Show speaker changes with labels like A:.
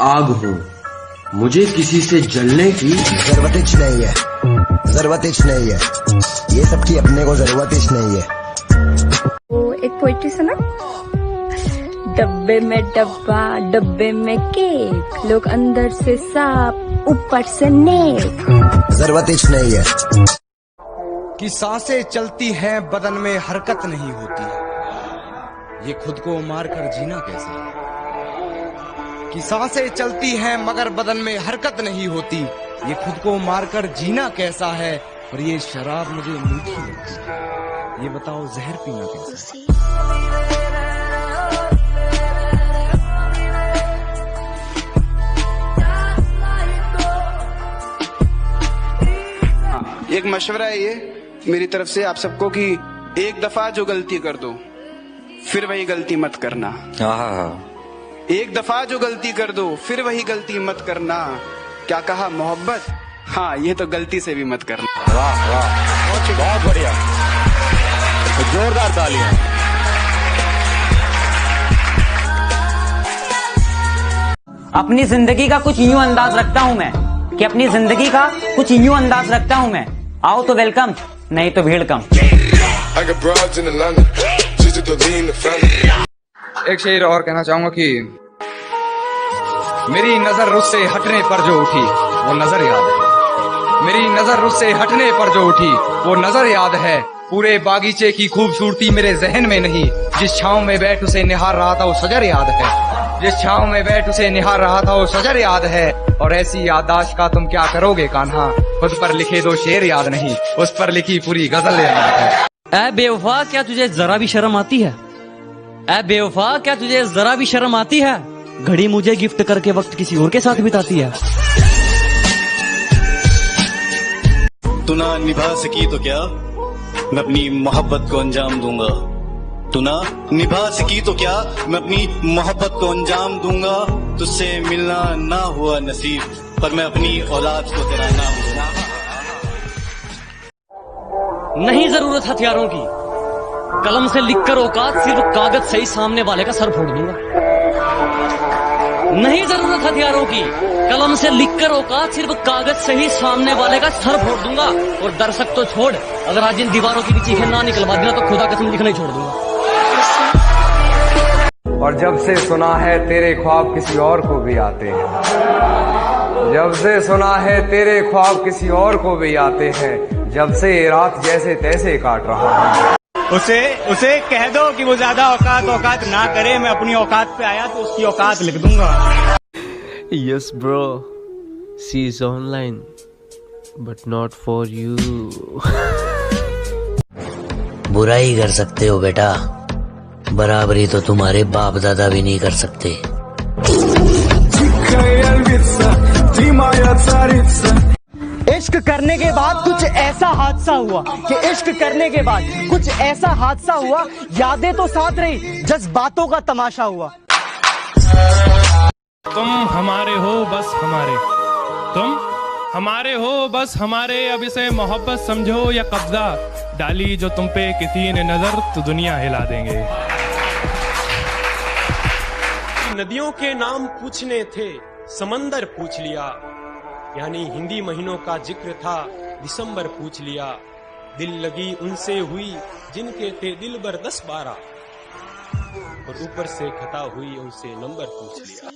A: आग हूँ, मुझे किसी से जलने की
B: जरूरत नहीं है, जरूरत नहीं है, ये सब की अपने को जरूरत नहीं है।
C: वो एक पोइट्री सुना, डब्बे में डब्बा डब्बे में केक, लोग अंदर से सांप ऊपर से नेक।
B: जरूरत नहीं है
D: कि सांसें चलती हैं बदन में हरकत नहीं होती, ये खुद को मार कर जीना कैसा है। कि सांसें चलती हैं मगर बदन में हरकत नहीं होती, ये खुद को मार कर जीना कैसा है। और ये शराब मुझे मीठी लगती है, ये बताओ जहर पीना कैसा है।
E: एक मशवरा है ये मेरी तरफ से आप सबको कि एक दफा जो गलती कर दो फिर वही गलती मत करना। एक दफा जो गलती कर दो फिर वही गलती मत करना। क्या कहा मोहब्बत? हाँ, ये तो गलती से भी मत करना।
F: वाह वाह, बहुत बढ़िया, जोरदार तालियां।
G: अपनी जिंदगी का कुछ यूं अंदाज रखता हूं मैं, कि अपनी जिंदगी का कुछ यूं अंदाज रखता हूं मैं। आओ तो वेलकम, नहीं तो भीड़ कम।
D: एक शेर और कहना चाहूंगा कि मेरी नजर उससे हटने पर जो उठी वो नजर याद है। मेरी नजर उससे हटने पर जो उठी वो नजर याद है। पूरे बागीचे की खूबसूरती मेरे जहन में नहीं, जिस छांव में बैठ उसे निहार रहा था वो सजर याद है। जिस छांव में बैठ उसे निहार रहा था वो सजर याद है। और ऐसी याददाश्त का तुम क्या करोगे कान्हा, खुद पर लिखे दो शेर याद नहीं, उस पर लिखी पूरी गजल याद है।
G: ऐ बेवफा, क्या तुझे जरा भी शर्म आती है? ऐ बेवफा, क्या तुझे जरा भी शर्म आती है? घड़ी मुझे गिफ्ट करके वक्त किसी और के साथ बिताती है।
F: तू ना निभा सकी तो क्या, मैं अपनी मोहब्बत को अंजाम दूंगा। तू ना निभा सकी तो क्या, मैं अपनी मोहब्बत को अंजाम दूंगा। तुझसे मिलना ना हुआ नसीब, पर मैं अपनी औलाद को तेरा नाम दूंगा।
G: नहीं जरूरत हथियारों की, कलम से लिखकर औकात सिर्फ कागज से ही सामने वाले का सर फोड़ दूंगा। नहीं जरूरत हथियारों की, कलम से लिखकर औकात सिर्फ कागज से ही सामने वाले का सर फोड़ दूंगा। और दर्शक तो छोड़, अगर आज इन दीवारों की भी चीखें ना निकलवा देना तो खुदा कसम लिखना ही छोड़ दूंगा।
D: और जब से सुना है तेरे ख्वाब किसी और को भी आते हैं, जब से सुना है तेरे ख्वाब किसी और को भी आते हैं, जब से रात जैसे तैसे काट रहा हूँ।
H: उसे कह दो कि वो ज्यादा औकात ना करे, मैं अपनी औकात पे आया तो उसकी औकात लिख दूंगा।
I: Yes bro, she is online but not for you.
J: बुराई कर सकते हो बेटा, बराबरी तो तुम्हारे बाप दादा भी नहीं कर सकते।
H: इश्क करने के बाद कुछ ऐसा हादसा हुआ कि इश्क करने के बाद कुछ ऐसा हादसा हुआ, यादें तो साथ रही, जज्बातों का तमाशा हुआ।
K: तुम हमारे हो बस हमारे, तुम हमारे हो बस हमारे, अब इसे मोहब्बत समझो या कब्जा, डाली जो तुम पे किसी ने नजर तो दुनिया हिला देंगे।
L: नदियों के नाम पूछने थे समंदर पूछ लिया, यानी हिंदी महीनों का जिक्र था दिसंबर पूछ लिया। दिल लगी उनसे हुई जिनके थे दिल भर 10-12, और ऊपर से खता हुई उनसे नंबर पूछ लिया।